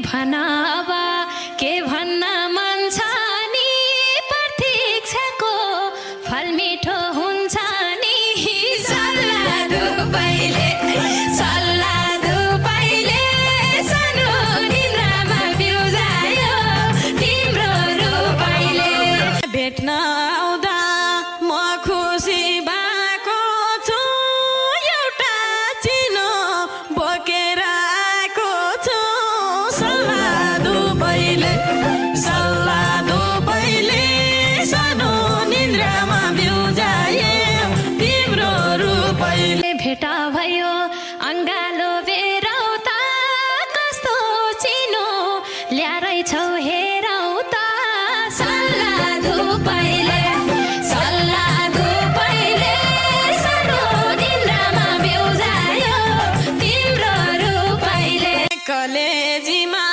भनावा के भन्न मन छ नि प्रतीक्षाको फल मिठो हुन्छ नि सल्लाह दुबैले सानो निन्द्रामा बिउजायो तिम्रो रूपैले भेट्न आउँदा म खुसी भएको छु एउटा चिनो बोकेर आएको छु सल्लाह दुबैले सानो निन्द्रामा बिउजाए तिम्रो रूपैले भेट भयो अङ्गालो बेरौता कस्तो चिनो ल्यारै छौ हेरौ त सल्लाह दुबैले सानो निन्द्रामा बिउजायो तिम्रो रूपैले कलेजीमा